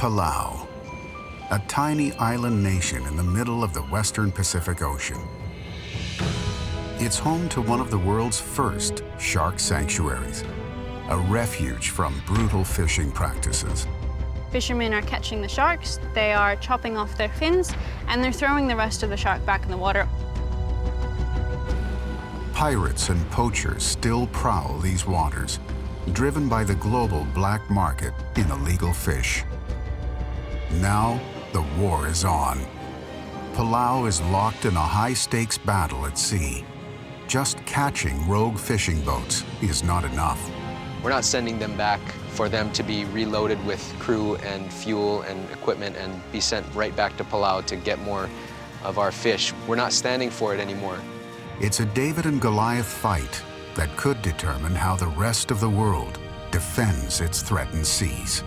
Palau, a tiny island nation in the middle of the western Pacific Ocean. It's home to one of the world's first shark sanctuaries, a refuge from brutal fishing practices. Fishermen are catching the sharks, they are chopping off their fins, and they're throwing the rest of the shark back in the water. Pirates and poachers still prowl these waters, driven by the global black market in illegal fish. Now, the war is on. Palau is locked in a high-stakes battle at sea. Just catching rogue fishing boats is not enough. We're not sending them back for them to be reloaded with crew and fuel and equipment and be sent right back to Palau to get more of our fish. We're not standing for it anymore. It's a David and Goliath fight that could determine how the rest of the world defends its threatened seas.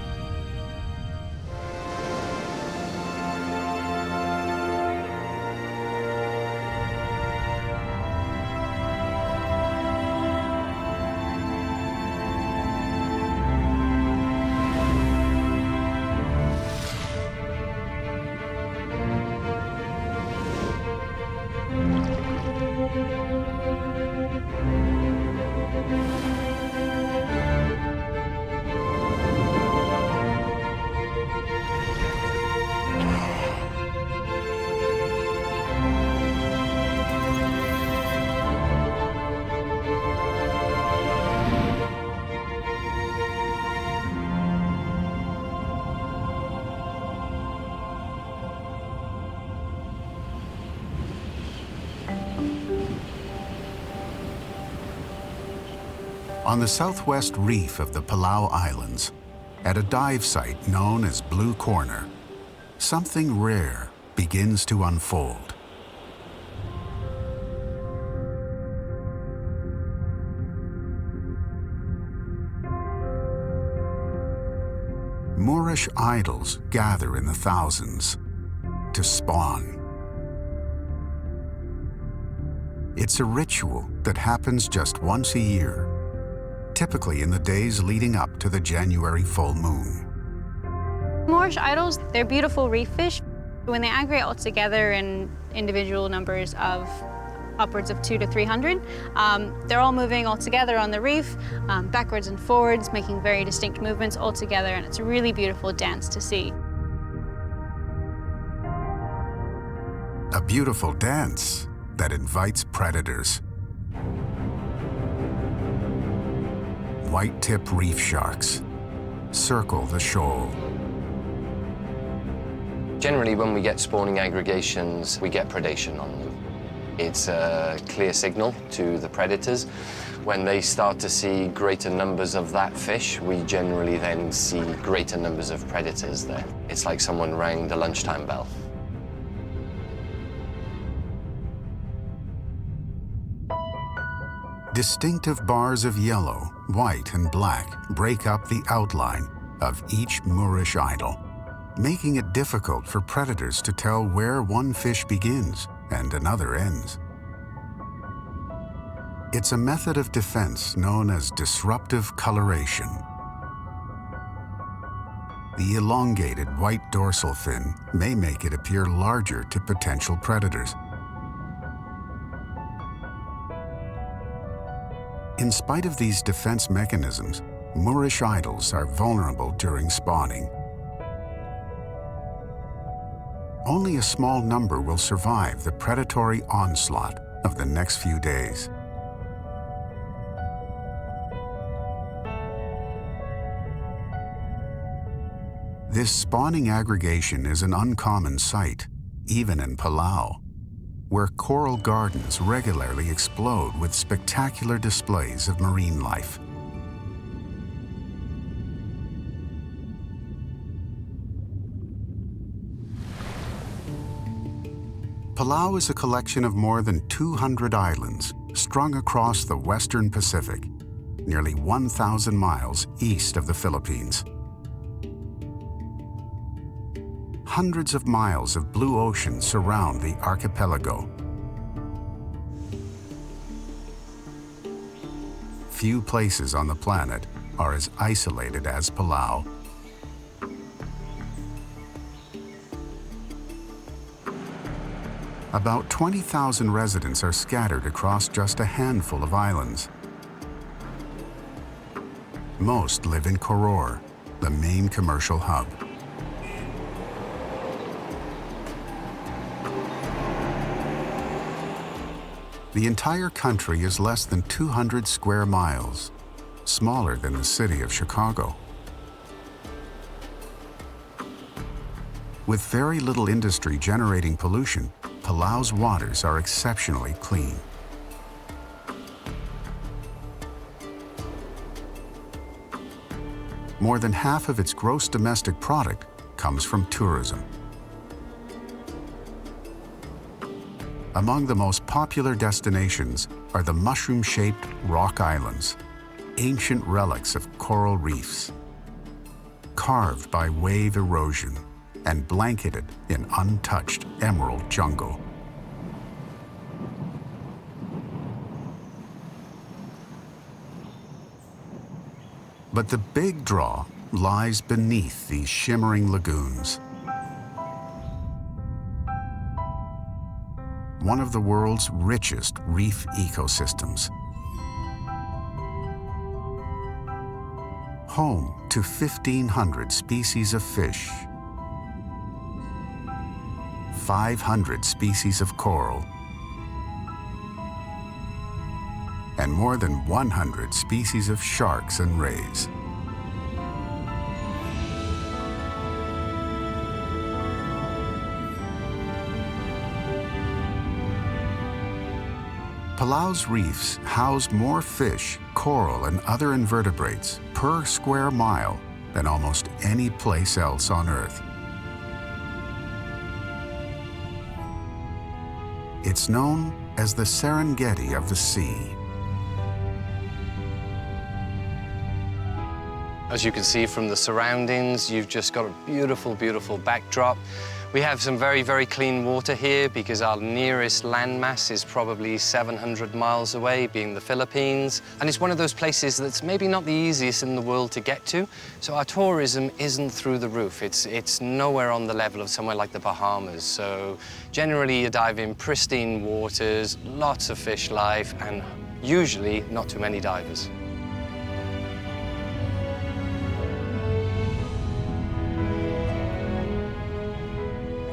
On the southwest reef of the Palau Islands, at a dive site known as Blue Corner, something rare begins to unfold. Moorish idols gather in the thousands to spawn. It's a ritual that happens just once a year, typically in the days leading up to the January full moon. Moorish idols, they're beautiful reef fish. When they aggregate all together in individual numbers of upwards of 200 to 300, they're all moving all together on the reef, backwards and forwards, making very distinct movements all together, and it's a really beautiful dance to see. A beautiful dance that invites predators. White-tip reef sharks circle the shoal. Generally, when we get spawning aggregations, we get predation on them. It's a clear signal to the predators. When they start to see greater numbers of that fish, we generally then see greater numbers of predators there. It's like someone rang the lunchtime bell. Distinctive bars of yellow, white, and black break up the outline of each Moorish idol, making it difficult for predators to tell where one fish begins and another ends. It's a method of defense known as disruptive coloration. The elongated white dorsal fin may make it appear larger to potential predators. In spite of these defense mechanisms, Moorish idols are vulnerable during spawning. Only a small number will survive the predatory onslaught of the next few days. This spawning aggregation is an uncommon sight, even in Palau, where coral gardens regularly explode with spectacular displays of marine life. Palau is a collection of more than 200 islands strung across the western Pacific, nearly 1,000 miles east of the Philippines. Hundreds of miles of blue ocean surround the archipelago. Few places on the planet are as isolated as Palau. About 20,000 residents are scattered across just a handful of islands. Most live in Koror, the main commercial hub. The entire country is less than 200 square miles, smaller than the city of Chicago. With very little industry generating pollution, Palau's waters are exceptionally clean. More than half of its gross domestic product comes from tourism. Among the most popular destinations are the mushroom-shaped rock islands, ancient relics of coral reefs, carved by wave erosion and blanketed in untouched emerald jungle. But the big draw lies beneath these shimmering lagoons. One of the world's richest reef ecosystems. Home to 1,500 species of fish, 500 species of coral, and more than 100 species of sharks and rays. Palau's reefs house more fish, coral, and other invertebrates per square mile than almost any place else on Earth. It's known as the Serengeti of the sea. As you can see from the surroundings, you've just got a beautiful, beautiful backdrop. We have some very, very clean water here because our nearest landmass is probably 700 miles away, being the Philippines. And it's one of those places that's maybe not the easiest in the world to get to. So our tourism isn't through the roof. It's nowhere on the level of somewhere like the Bahamas. So generally you dive in pristine waters, lots of fish life, and usually not too many divers.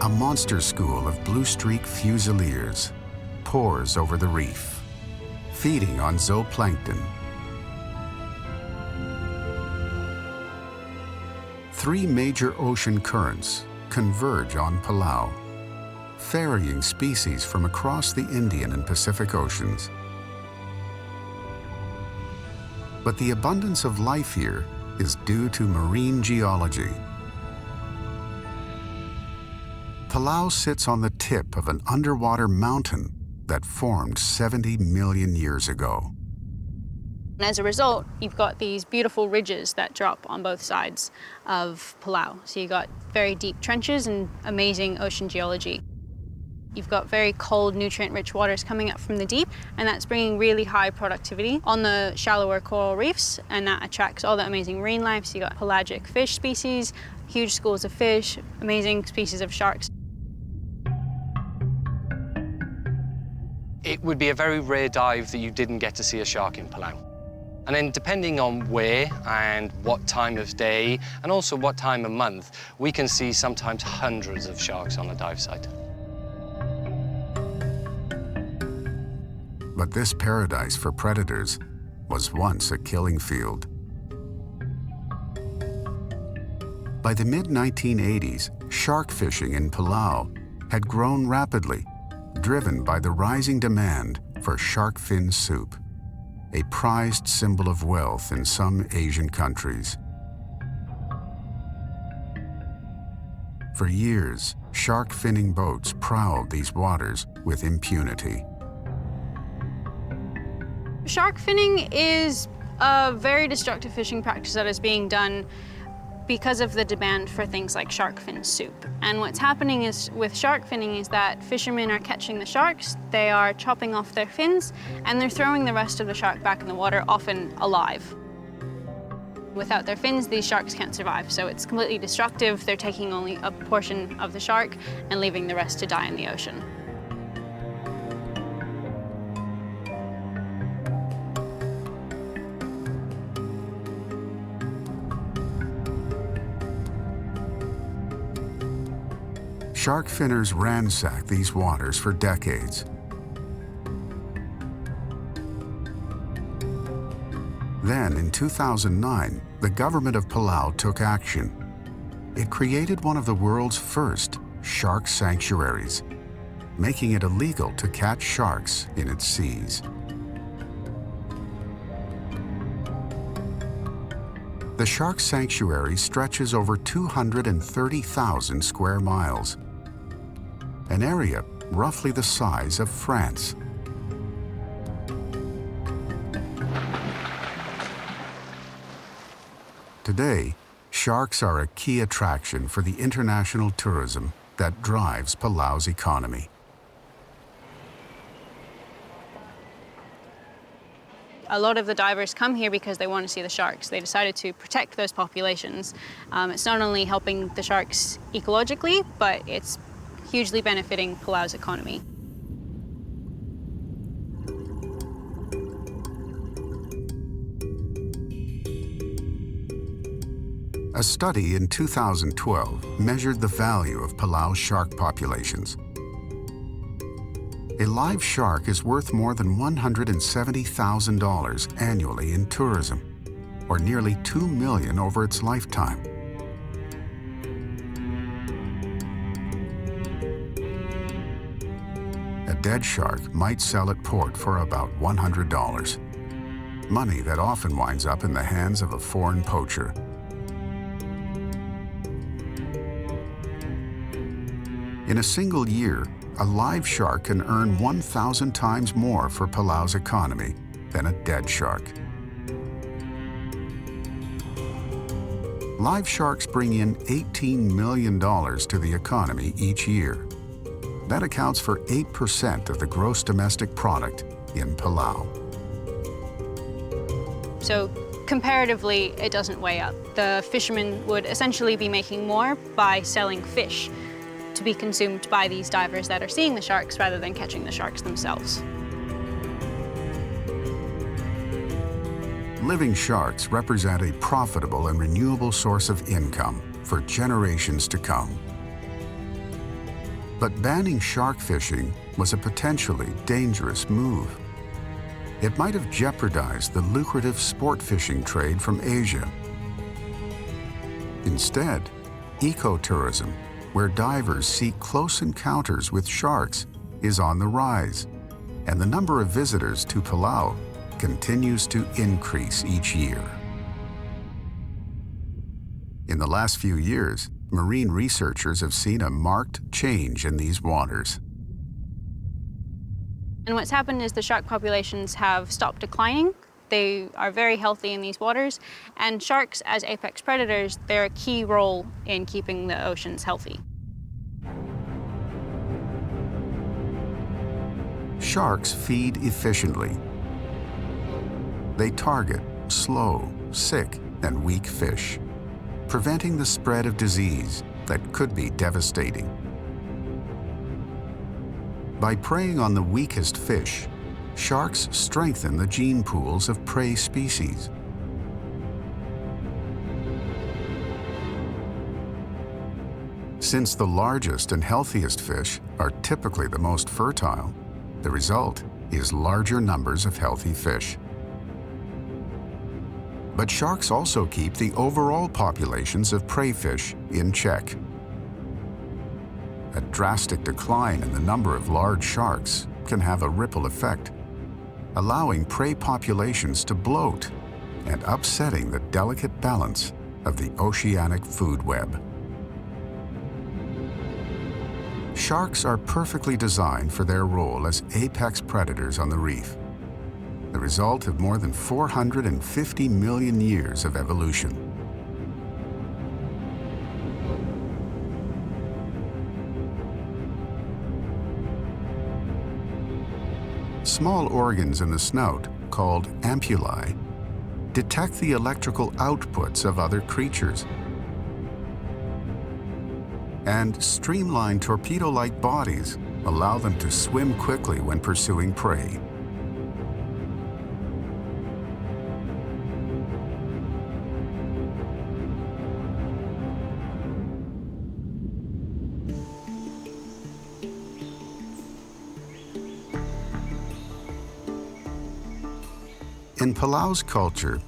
A monster school of blue streak fusiliers pours over the reef, feeding on zooplankton. 3 major ocean currents converge on Palau, ferrying species from across the Indian and Pacific Oceans. But the abundance of life here is due to marine geology. Palau sits on the tip of an underwater mountain that formed 70 million years ago. And as a result, you've got these beautiful ridges that drop on both sides of Palau. So you've got very deep trenches and amazing ocean geology. You've got very cold, nutrient-rich waters coming up from the deep, and that's bringing really high productivity on the shallower coral reefs, and that attracts all the amazing marine life. So you've got pelagic fish species, huge schools of fish, amazing species of sharks. It would be a very rare dive that you didn't get to see a shark in Palau. And then depending on where and what time of day, and also what time of month, we can see sometimes hundreds of sharks on a dive site. But this paradise for predators was once a killing field. By the mid-1980s, shark fishing in Palau had grown rapidly, driven by the rising demand for shark fin soup, a prized symbol of wealth in some Asian countries. For years, shark finning boats prowled these waters with impunity. Shark finning is a very destructive fishing practice that is being done because of the demand for things like shark fin soup. And what's happening is with shark finning is that fishermen are catching the sharks, they are chopping off their fins, and they're throwing the rest of the shark back in the water, often alive. Without their fins, these sharks can't survive, so it's completely destructive. They're taking only a portion of the shark and leaving the rest to die in the ocean. Shark finners ransacked these waters for decades. Then, in 2009, the government of Palau took action. It created one of the world's first shark sanctuaries, making it illegal to catch sharks in its seas. The shark sanctuary stretches over 230,000 square miles, an area roughly the size of France. Today, sharks are a key attraction for the international tourism that drives Palau's economy. A lot of the divers come here because they want to see the sharks. They decided to protect those populations. It's not only helping the sharks ecologically, but it's hugely benefiting Palau's economy. A study in 2012 measured the value of Palau's shark populations. A live shark is worth more than $170,000 annually in tourism, or nearly $2 million over its lifetime. A dead shark might sell at port for about $100, money that often winds up in the hands of a foreign poacher. In a single year, a live shark can earn 1,000 times more for Palau's economy than a dead shark. Live sharks bring in $18 million to the economy each year. That accounts for 8% of the gross domestic product in Palau. So comparatively, it doesn't weigh up. The fishermen would essentially be making more by selling fish to be consumed by these divers that are seeing the sharks rather than catching the sharks themselves. Living sharks represent a profitable and renewable source of income for generations to come. But banning shark fishing was a potentially dangerous move. It might have jeopardized the lucrative sport fishing trade from Asia. Instead, ecotourism, where divers seek close encounters with sharks, is on the rise, and the number of visitors to Palau continues to increase each year. In the last few years, marine researchers have seen a marked change in these waters. And what's happened is the shark populations have stopped declining. They are very healthy in these waters, and sharks as apex predators, they're a key role in keeping the oceans healthy. Sharks feed efficiently. They target slow, sick, and weak fish, preventing the spread of disease that could be devastating. By preying on the weakest fish, sharks strengthen the gene pools of prey species. Since the largest and healthiest fish are typically the most fertile, the result is larger numbers of healthy fish. But sharks also keep the overall populations of prey fish in check. A drastic decline in the number of large sharks can have a ripple effect, allowing prey populations to bloat and upsetting the delicate balance of the oceanic food web. Sharks are perfectly designed for their role as apex predators on the reef, the result of more than 450 million years of evolution. Small organs in the snout, called ampullae, detect the electrical outputs of other creatures. And streamlined torpedo-like bodies allow them to swim quickly when pursuing prey. In Palau's culture,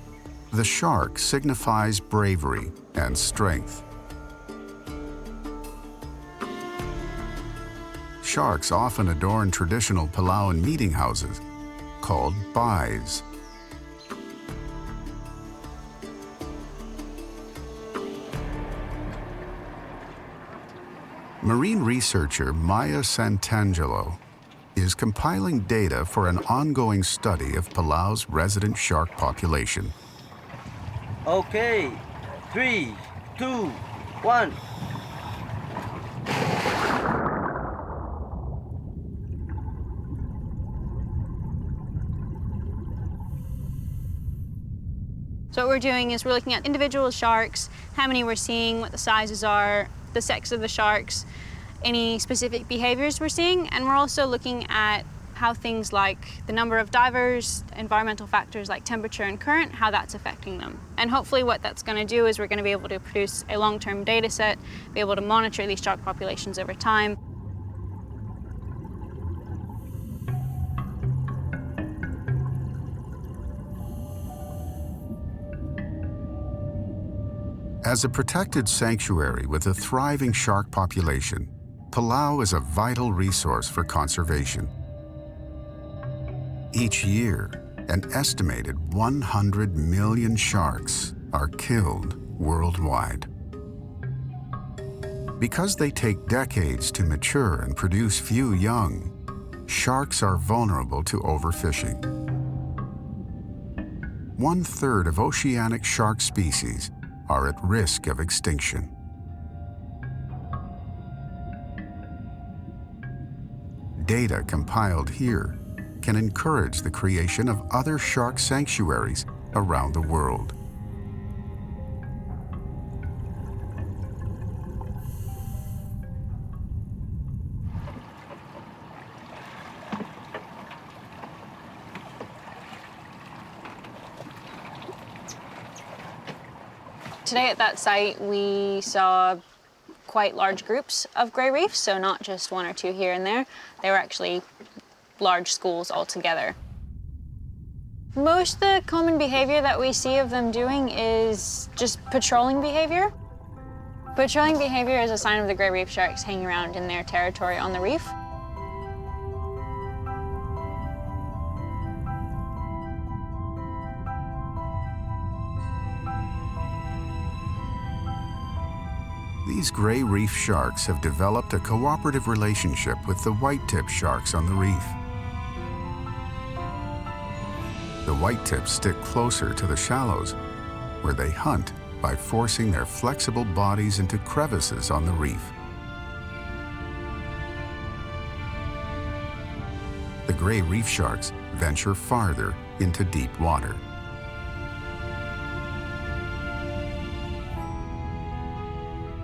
the shark signifies bravery and strength. Sharks often adorn traditional Palauan meeting houses, called bais. Marine researcher Maya Santangelo is compiling data for an ongoing study of Palau's resident shark population. Okay, 3, 2, 1. So what we're doing is we're looking at individual sharks, how many we're seeing, what the sizes are, the sex of the sharks, any specific behaviors we're seeing, and we're also looking at how things like the number of divers, environmental factors like temperature and current, how that's affecting them. And hopefully what that's going to do is we're going to be able to produce a long-term data set, be able to monitor these shark populations over time. As a protected sanctuary with a thriving shark population, Palau is a vital resource for conservation. Each year, an estimated 100 million sharks are killed worldwide. Because they take decades to mature and produce few young, sharks are vulnerable to overfishing. 1/3 of oceanic shark species are at risk of extinction. Data compiled here can encourage the creation of other shark sanctuaries around the world. Today at that site, we saw quite large groups of grey reefs, so not just one or two here and there. They were actually large schools altogether. Most of the common behavior that we see of them doing is just patrolling behavior. Patrolling behavior is a sign of the grey reef sharks hanging around in their territory on the reef. These gray reef sharks have developed a cooperative relationship with the white-tip sharks on the reef. The white-tips stick closer to the shallows, where they hunt by forcing their flexible bodies into crevices on the reef. The gray reef sharks venture farther into deep water.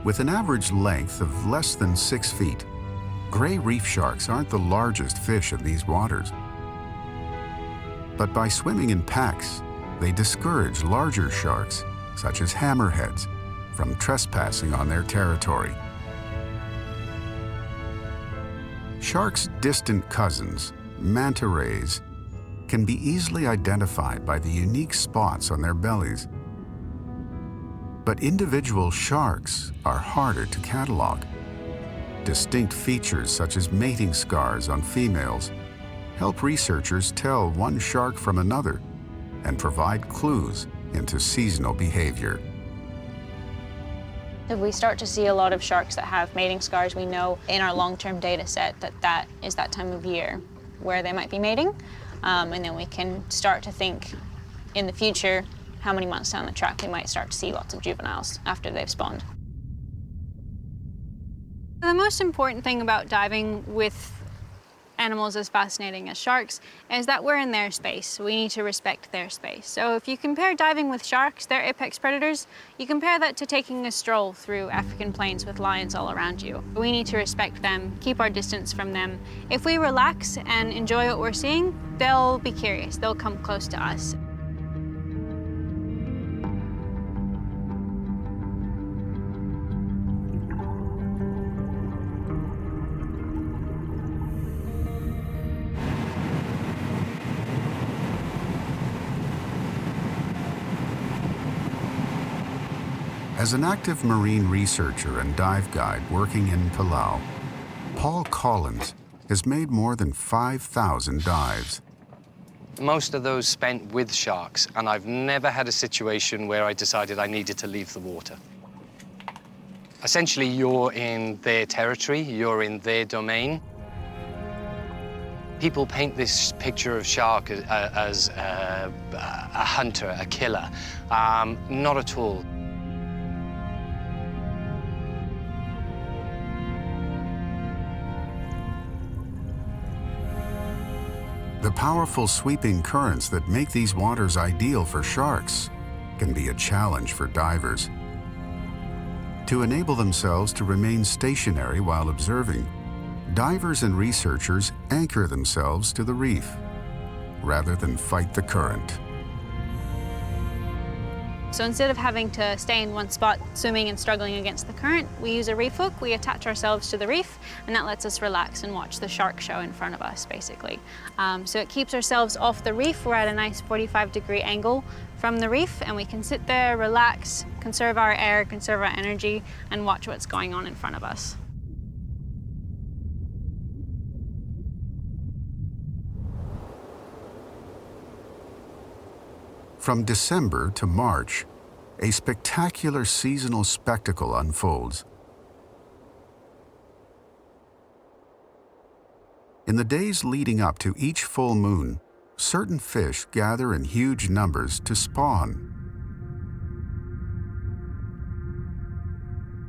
With an average length of less than 6 feet, gray reef sharks aren't the largest fish in these waters. But by swimming in packs, they discourage larger sharks, such as hammerheads, from trespassing on their territory. Sharks' distant cousins, manta rays, can be easily identified by the unique spots on their bellies. But individual sharks are harder to catalog. Distinct features such as mating scars on females help researchers tell one shark from another and provide clues into seasonal behavior. If we start to see a lot of sharks that have mating scars, we know in our long-term data set that that is that time of year where they might be mating. And then we can start to think in the future how many months down the track we might start to see lots of juveniles after they've spawned. The most important thing about diving with animals as fascinating as sharks is that we're in their space. We need to respect their space. So if you compare diving with sharks, they're apex predators, you compare that to taking a stroll through African plains with lions all around you. We need to respect them, keep our distance from them. If we relax and enjoy what we're seeing, they'll be curious, they'll come close to us. As an active marine researcher and dive guide working in Palau, Paul Collins has made more than 5,000 dives. Most of those spent with sharks, and I've never had a situation where I decided I needed to leave the water. Essentially, you're in their territory, you're in their domain. People paint this picture of shark as a hunter, a killer. Not at all. The powerful sweeping currents that make these waters ideal for sharks can be a challenge for divers. To enable themselves to remain stationary while observing, divers and researchers anchor themselves to the reef rather than fight the current. So instead of having to stay in one spot, swimming and struggling against the current, we use a reef hook, we attach ourselves to the reef, and that lets us relax and watch the shark show in front of us, basically. So it keeps ourselves off the reef. We're at a nice 45-degree angle from the reef, and we can sit there, relax, conserve our air, conserve our energy, and watch what's going on in front of us. From December to March, a spectacular seasonal spectacle unfolds. In the days leading up to each full moon, certain fish gather in huge numbers to spawn.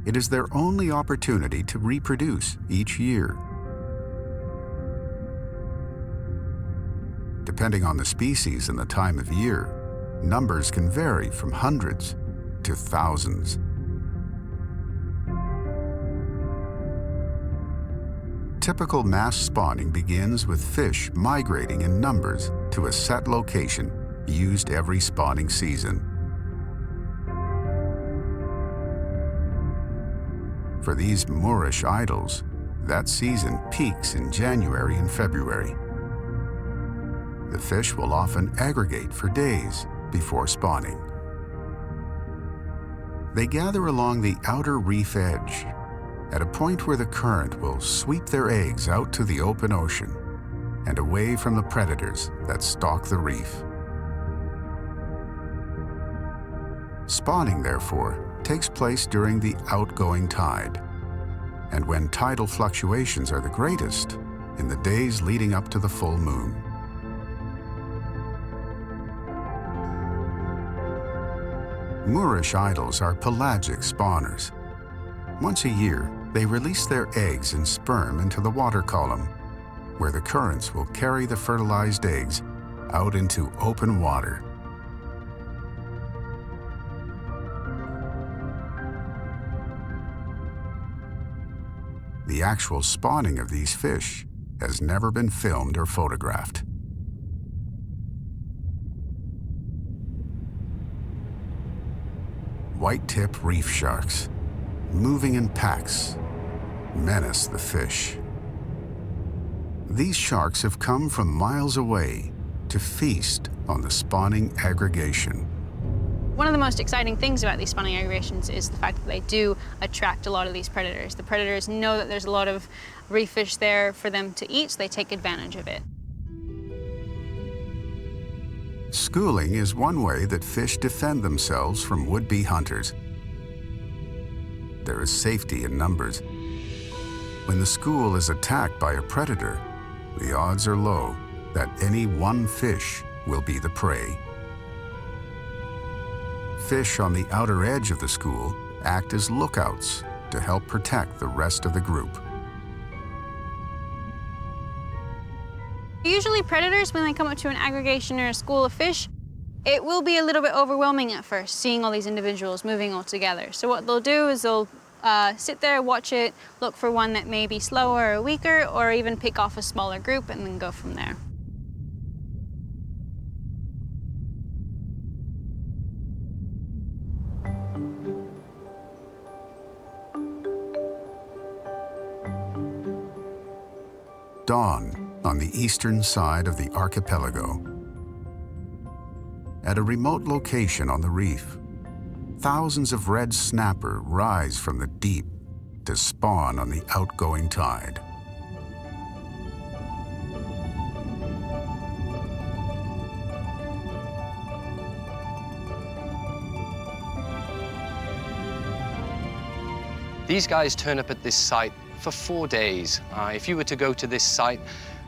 It is their only opportunity to reproduce each year. Depending on the species and the time of year, numbers can vary from hundreds to thousands. Typical mass spawning begins with fish migrating in numbers to a set location used every spawning season. For these Moorish idols, that season peaks in January and February. The fish will often aggregate for days before spawning. They gather along the outer reef edge, at a point where the current will sweep their eggs out to the open ocean and away from the predators that stalk the reef. Spawning, therefore, takes place during the outgoing tide, and when tidal fluctuations are the greatest, in the days leading up to the full moon. Moorish idols are pelagic spawners. Once a year, they release their eggs and sperm into the water column, where the currents will carry the fertilized eggs out into open water. The actual spawning of these fish has never been filmed or photographed. White-tip reef sharks, moving in packs, menace the fish. These sharks have come from miles away to feast on the spawning aggregation. One of the most exciting things about these spawning aggregations is the fact that they do attract a lot of these predators. The predators know that there's a lot of reef fish there for them to eat, so they take advantage of it. Schooling is one way that fish defend themselves from would-be hunters. There is safety in numbers. When the school is attacked by a predator, the odds are low that any one fish will be the prey. Fish on the outer edge of the school act as lookouts to help protect the rest of the group. Usually predators, when they come up to an aggregation or a school of fish, it will be a little bit overwhelming at first, seeing all these individuals moving all together. So what they'll do is they'll sit there, watch it, look for one that may be slower or weaker, or even pick off a smaller group and then go from there. Dawn on the eastern side of the archipelago. At a remote location on the reef, thousands of red snapper rise from the deep to spawn on the outgoing tide. These guys turn up at this site for 4 days. If you were to go to this site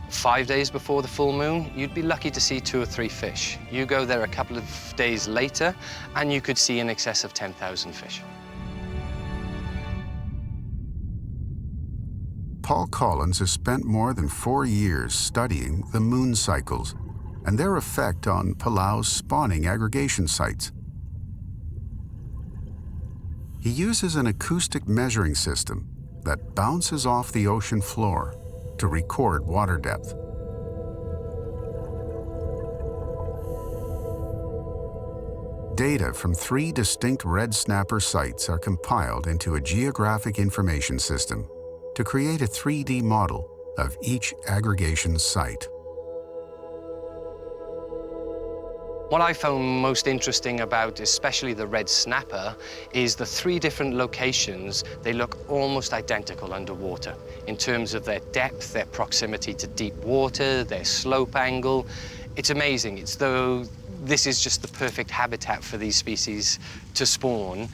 5 days before the full moon, you'd be lucky to see 2 or 3 fish. You go there a couple of days later, and you could see in excess of 10,000 fish. Paul Collins has spent more than 4 years studying the moon cycles and their effect on Palau's spawning aggregation sites. He uses an acoustic measuring system that bounces off the ocean floor to record water depth. Data from 3 distinct red snapper sites are compiled into a geographic information system to create a 3D model of each aggregation site. What I found most interesting about especially the red snapper is the 3 different locations. They look almost identical underwater in terms of their depth, their proximity to deep water, their slope angle. It's amazing. It's though this is just the perfect habitat for these species to spawn.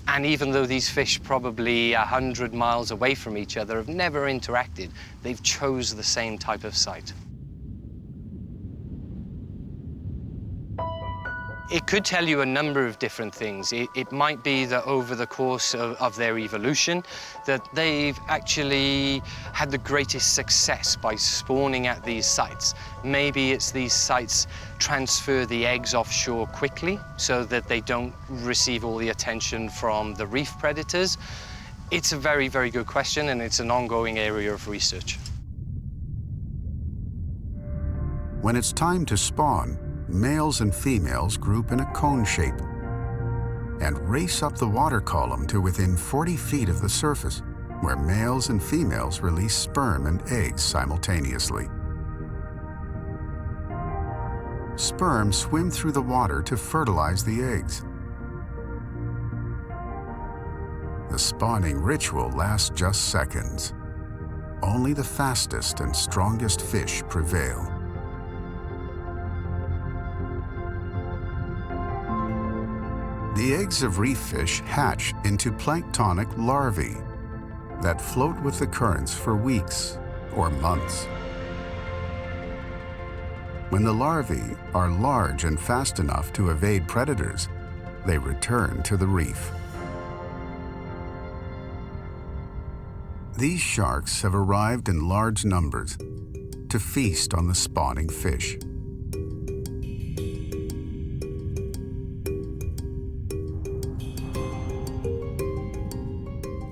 And even though these fish probably 100 miles away from each other have never interacted, they've chose the same type of site. It could tell you a number of different things. It might be that over the course of their evolution, that they've actually had the greatest success by spawning at these sites. Maybe it's these sites transfer the eggs offshore quickly so that they don't receive all the attention from the reef predators. It's a very, very good question, and it's an ongoing area of research. When it's time to spawn, males and females group in a cone shape and race up the water column to within 40 feet of the surface, where males and females release sperm and eggs simultaneously. Sperm swim through the water to fertilize the eggs. The spawning ritual lasts just seconds. Only the fastest and strongest fish prevail. The eggs of reef fish hatch into planktonic larvae that float with the currents for weeks or months. When the larvae are large and fast enough to evade predators, they return to the reef. These sharks have arrived in large numbers to feast on the spawning fish.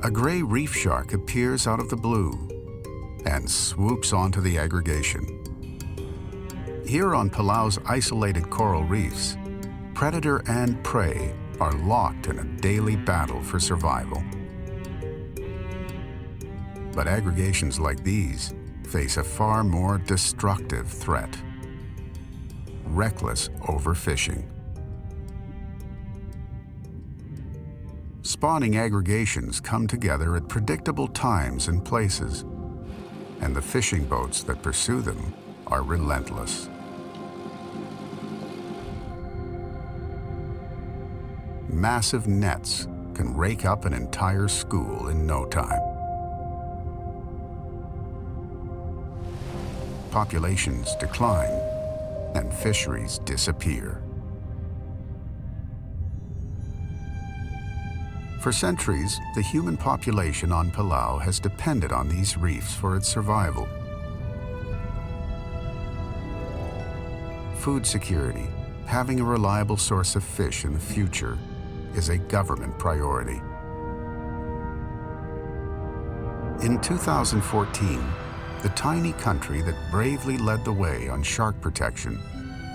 A gray reef shark appears out of the blue and swoops onto the aggregation. Here on Palau's isolated coral reefs, predator and prey are locked in a daily battle for survival. But aggregations like these face a far more destructive threat: reckless overfishing. Spawning aggregations come together at predictable times and places, and the fishing boats that pursue them are relentless. Massive nets can rake up an entire school in no time. Populations decline and fisheries disappear. For centuries, the human population on Palau has depended on these reefs for its survival. Food security, having a reliable source of fish in the future, is a government priority. In 2014, the tiny country that bravely led the way on shark protection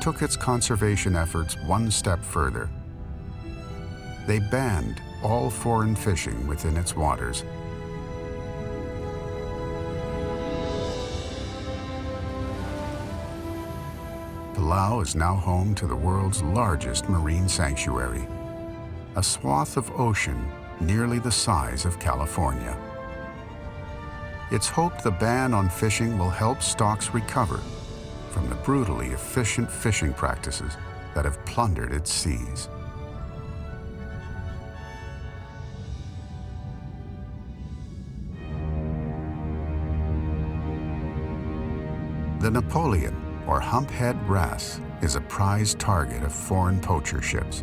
took its conservation efforts one step further. They banned all foreign fishing within its waters. Palau is now home to the world's largest marine sanctuary. a swath of ocean nearly the size of California. It's hoped the ban on fishing will help stocks recover from the brutally efficient fishing practices that have plundered its seas. The Napoleon, or humphead wrasse, is a prized target of foreign poacher ships.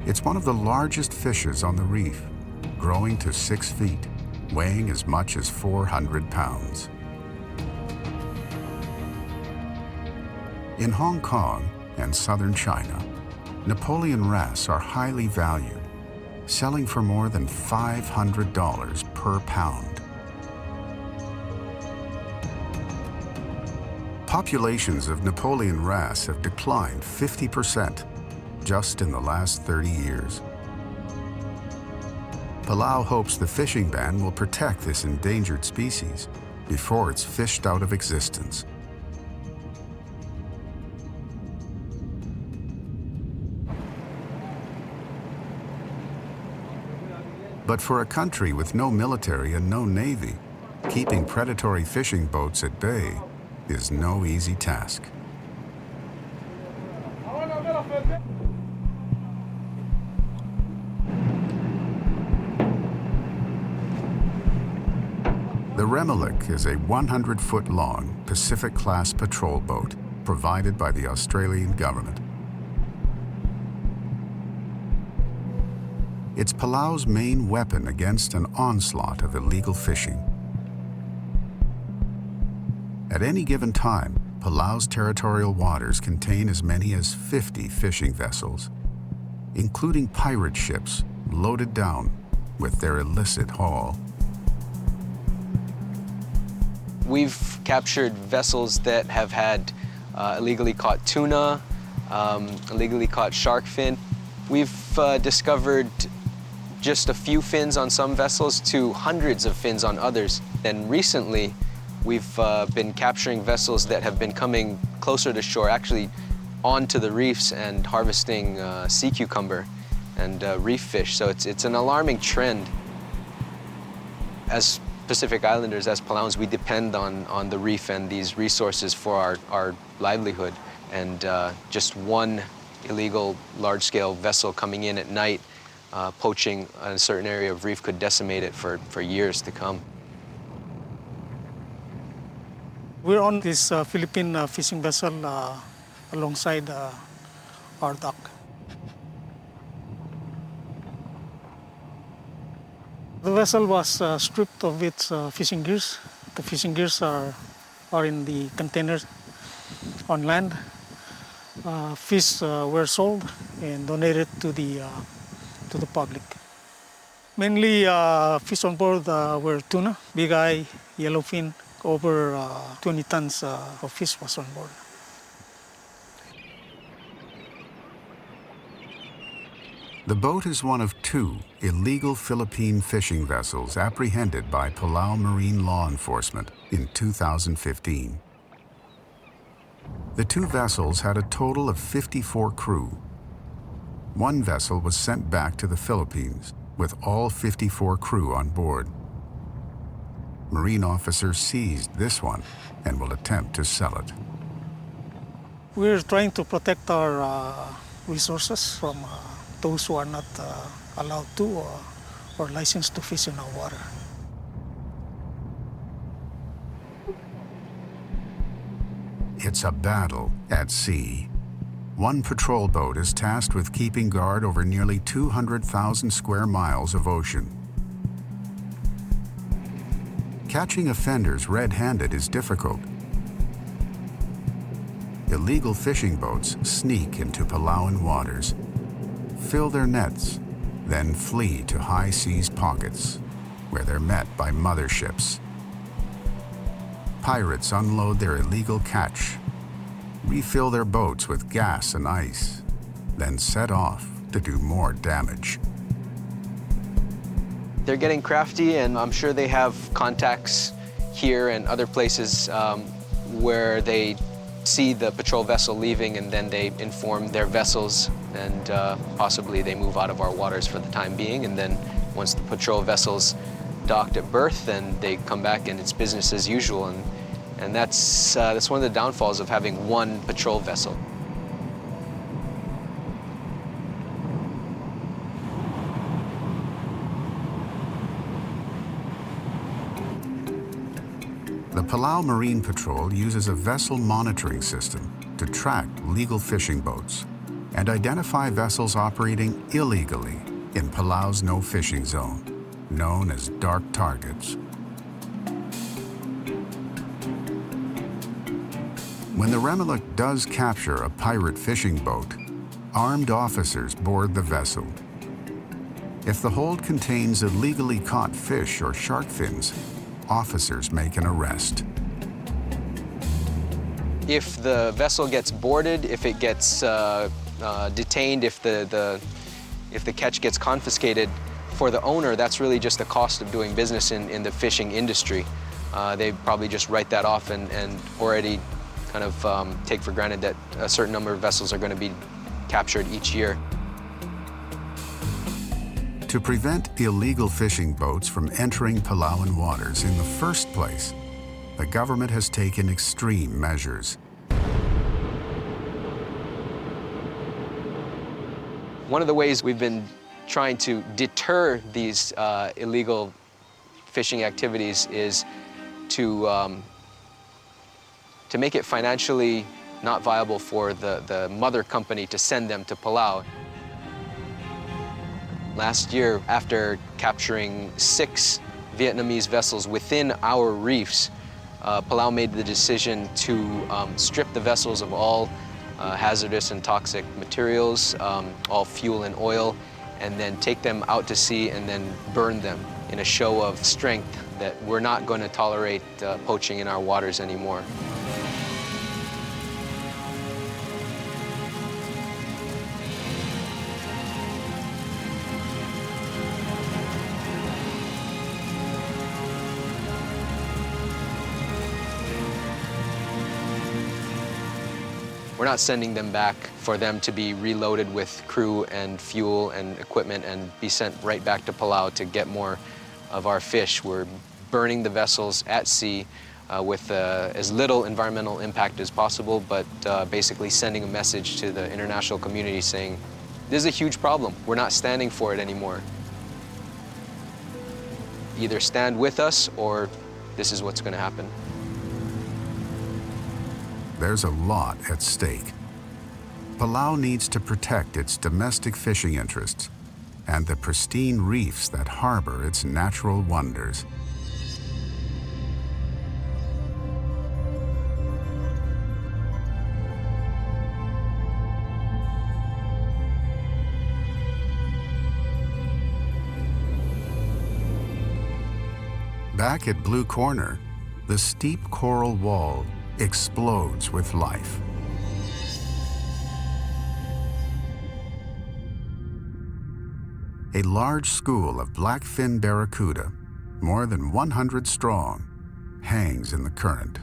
It's one of the largest fishes on the reef, growing to 6 feet, weighing as much as 400 pounds. In Hong Kong and southern China, Napoleon wrasse are highly valued, selling for more than $500 per pound. Populations of Napoleon wrasse have declined 50% just in the last 30 years. Palau hopes the fishing ban will protect this endangered species before it's fished out of existence. But for a country with no military and no navy, keeping predatory fishing boats at bay is no easy task. The Remelick is a 100-foot-long Pacific-class patrol boat provided by the Australian government. It's Palau's main weapon against an onslaught of illegal fishing. At any given time, Palau's territorial waters contain as many as 50 fishing vessels, including pirate ships loaded down with their illicit haul. We've captured vessels that have had illegally caught tuna, illegally caught shark fin. We've discovered just a few fins on some vessels to hundreds of fins on others. And recently, we've been capturing vessels that have been coming closer to shore, actually onto the reefs and harvesting sea cucumber and reef fish. So it's an alarming trend. As Pacific Islanders, as Palauans, we depend on the reef and these resources for our livelihood. And just one illegal large-scale vessel coming in at night, poaching on a certain area of reef could decimate it for years to come. We're on this Philippine fishing vessel alongside our dock. The vessel was stripped of its fishing gears. The fishing gears are in the containers on land. Fish were sold and donated to the public. Mainly fish on board were tuna, big eye, yellowfin. Over 20 tons of fish was on board. The boat is one of 2 illegal Philippine fishing vessels apprehended by Palau Marine Law Enforcement in 2015. The 2 vessels had a total of 54 crew. One vessel was sent back to the Philippines with all 54 crew on board. Marine officers seized this one and will attempt to sell it. We're trying to protect our resources from those who are not allowed to or licensed to fish in our water. It's a battle at sea. One patrol boat is tasked with keeping guard over nearly 200,000 square miles of ocean. Catching offenders red-handed is difficult. Illegal fishing boats sneak into Palauan waters, fill their nets, then flee to high seas pockets, where they're met by motherships. Pirates unload their illegal catch, refill their boats with gas and ice, then set off to do more damage. They're getting crafty, and I'm sure they have contacts here and other places where they see the patrol vessel leaving, and then they inform their vessels, and possibly they move out of our waters for the time being, and then once the patrol vessels docked at berth, then they come back and it's business as usual, and that's one of the downfalls of having one patrol vessel. The Palau Marine Patrol uses a vessel monitoring system to track legal fishing boats and identify vessels operating illegally in Palau's no-fishing zone, known as dark targets. When the Remiluk does capture a pirate fishing boat, armed officers board the vessel. If the hold contains illegally caught fish or shark fins, officers make an arrest. If the vessel gets boarded, if it gets detained, if the catch gets confiscated, for the owner, that's really just the cost of doing business in the fishing industry. They probably just write that off and already kind of take for granted that a certain number of vessels are going to be captured each year. To prevent illegal fishing boats from entering Palauan waters in the first place, the government has taken extreme measures. One of the ways we've been trying to deter these illegal fishing activities is to make it financially not viable for the mother company to send them to Palau. Last year, after capturing 6 Vietnamese vessels within our reefs, Palau made the decision to strip the vessels of all hazardous and toxic materials, all fuel and oil, and then take them out to sea and then burn them in a show of strength that we're not going to tolerate poaching in our waters anymore. We're not sending them back for them to be reloaded with crew and fuel and equipment and be sent right back to Palau to get more of our fish. We're burning the vessels at sea with as little environmental impact as possible, but basically sending a message to the international community saying, this is a huge problem. We're not standing for it anymore. Either stand with us or this is what's going to happen. There's a lot at stake. Palau needs to protect its domestic fishing interests and the pristine reefs that harbor its natural wonders. Back at Blue Corner, the steep coral wall explodes with life. A large school of blackfin barracuda, more than 100 strong, hangs in the current.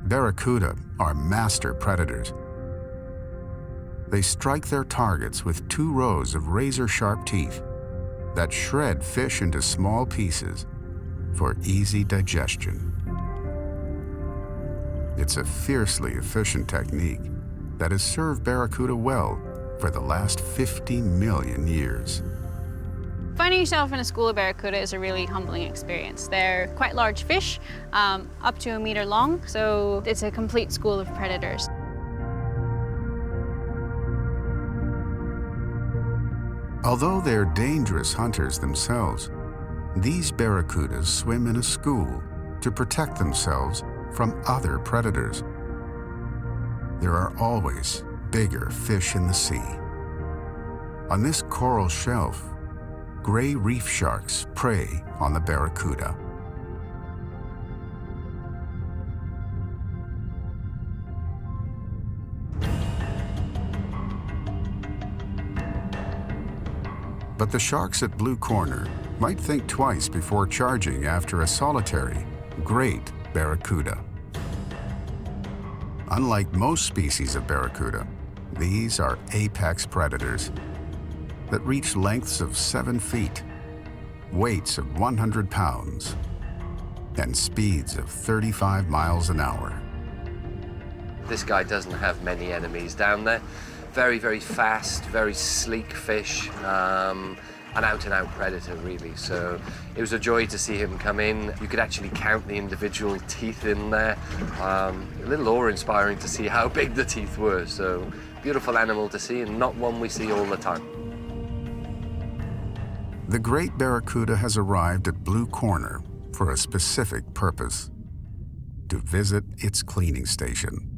Barracuda are master predators. They strike their targets with 2 rows of razor-sharp teeth that shred fish into small pieces for easy digestion. It's a fiercely efficient technique that has served barracuda well for the last 50 million years. Finding yourself in a school of barracuda is a really humbling experience. They're quite large fish, up to 1 meter long, so it's a complete school of predators. Although they're dangerous hunters themselves, these barracudas swim in a school to protect themselves from other predators. There are always bigger fish in the sea. On this coral shelf, gray reef sharks prey on the barracuda. But the sharks at Blue Corner might think twice before charging after a solitary, great barracuda. Unlike most species of barracuda, these are apex predators that reach lengths of 7 feet, weights of 100 pounds, and speeds of 35 miles an hour. This guy doesn't have many enemies down there. Very, very fast, very sleek fish, an out-and-out predator, really. So it was a joy to see him come in. You could actually count the individual teeth in there. A little awe-inspiring to see how big the teeth were. So beautiful animal to see, and not one we see all the time. The great barracuda has arrived at Blue Corner for a specific purpose: to visit its cleaning station.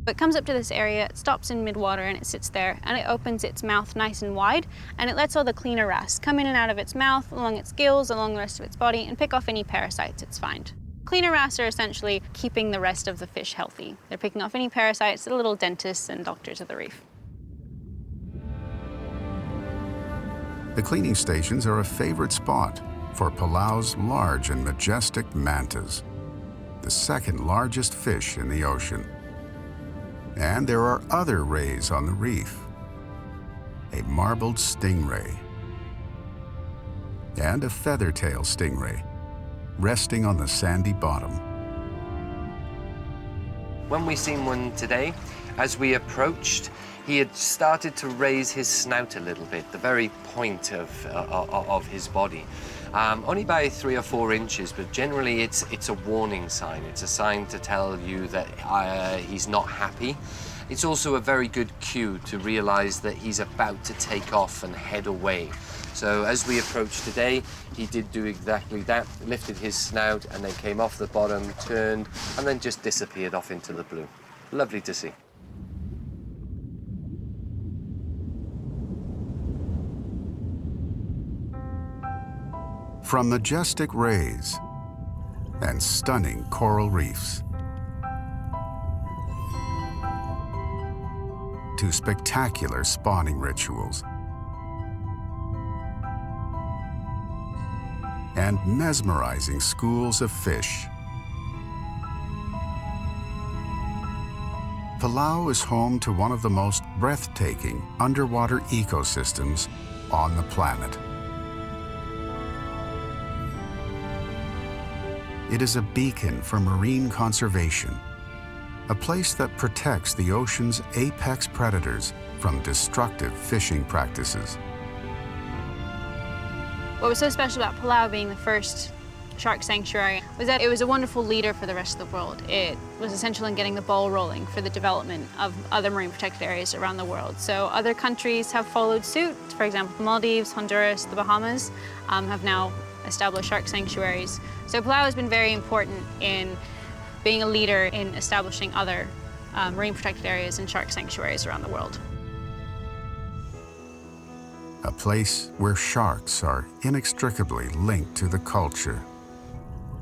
It comes up to this area, it stops in mid-water and it sits there, and it opens its mouth nice and wide, and it lets all the cleaner wrasse come in and out of its mouth, along its gills, along the rest of its body, and pick off any parasites it's found. Cleaner wrasse are essentially keeping the rest of the fish healthy. They're picking off any parasites, the little dentists and doctors of the reef. The cleaning stations are a favorite spot for Palau's large and majestic mantas, the second largest fish in the ocean. And there are other rays on the reef: a marbled stingray and a feather-tail stingray resting on the sandy bottom. When we seen one today, as we approached, he had started to raise his snout a little bit, the very point of his body. Only by 3 or 4 inches, but generally it's a warning sign. It's a sign to tell you that he's not happy. It's also a very good cue to realize that he's about to take off and head away. So as we approached today, he did do exactly that, lifted his snout and then came off the bottom, turned, and then just disappeared off into the blue. Lovely to see. From majestic rays and stunning coral reefs to spectacular spawning rituals and mesmerizing schools of fish, Palau is home to one of the most breathtaking underwater ecosystems on the planet. It is a beacon for marine conservation, a place that protects the ocean's apex predators from destructive fishing practices. What was so special about Palau being the first shark sanctuary was that it was a wonderful leader for the rest of the world. It was essential in getting the ball rolling for the development of other marine protected areas around the world. So other countries have followed suit. For example, the Maldives, Honduras, the Bahamas have now established shark sanctuaries. So Palau has been very important in being a leader in establishing other marine protected areas and shark sanctuaries around the world. A place where sharks are inextricably linked to the culture,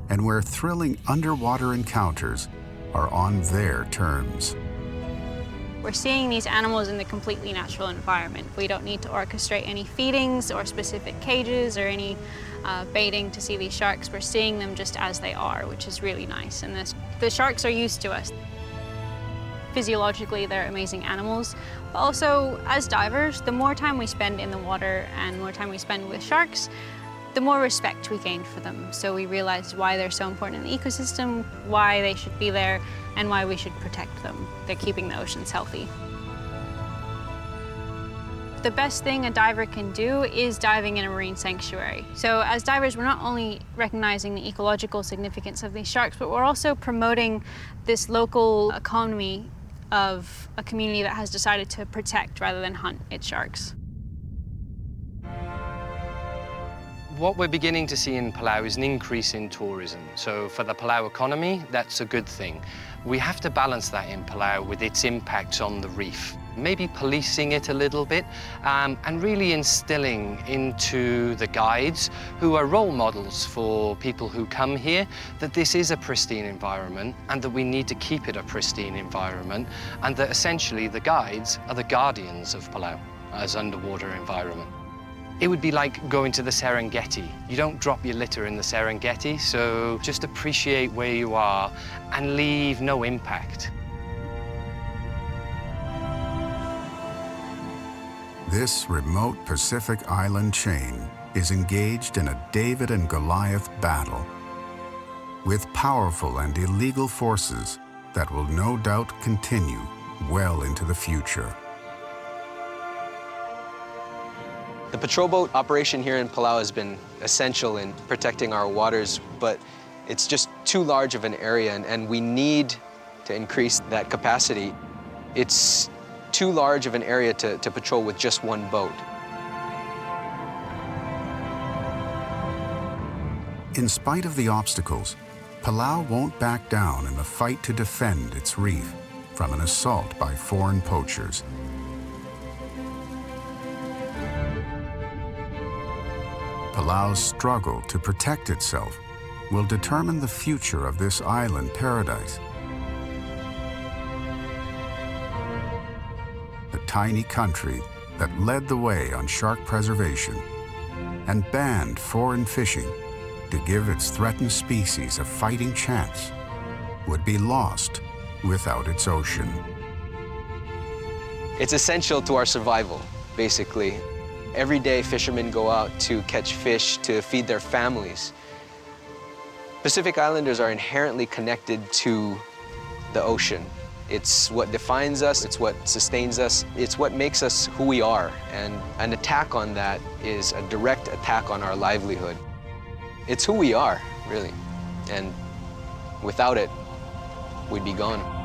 and where thrilling underwater encounters are on their terms. We're seeing these animals in the completely natural environment. We don't need to orchestrate any feedings or specific cages or any baiting to see these sharks. We're seeing them just as they are, which is really nice. And the sharks are used to us. Physiologically, they're amazing animals. But also, as divers, the more time we spend in the water and more time we spend with sharks, the more respect we gain for them. So we realize why they're so important in the ecosystem, why they should be there, and why we should protect them. They're keeping the oceans healthy. The best thing a diver can do is diving in a marine sanctuary. So as divers, we're not only recognizing the ecological significance of these sharks, but we're also promoting this local economy of a community that has decided to protect rather than hunt its sharks. What we're beginning to see in Palau is an increase in tourism. So for the Palau economy, that's a good thing. We have to balance that in Palau with its impacts on the reef. Maybe policing it a little bit and really instilling into the guides, who are role models for people who come here, that this is a pristine environment and that we need to keep it a pristine environment, and that essentially the guides are the guardians of Palau as underwater environment. It would be like going to the Serengeti. You don't drop your litter in the Serengeti, so just appreciate where you are and leave no impact. This remote Pacific island chain is engaged in a David and Goliath battle with powerful and illegal forces that will no doubt continue well into the future. The patrol boat operation here in Palau has been essential in protecting our waters, but it's just too large of an area, and we need to increase that capacity. It's too large of an area to patrol with just one boat. In spite of the obstacles, Palau won't back down in the fight to defend its reef from an assault by foreign poachers. Palau's struggle to protect itself will determine the future of this island paradise. The tiny country that led the way on shark preservation and banned foreign fishing to give its threatened species a fighting chance would be lost without its ocean. It's essential to our survival, basically. Every day, fishermen go out to catch fish to feed their families. Pacific Islanders are inherently connected to the ocean. It's what defines us, it's what sustains us, it's what makes us who we are. And an attack on that is a direct attack on our livelihood. It's who we are, really. And without it, we'd be gone.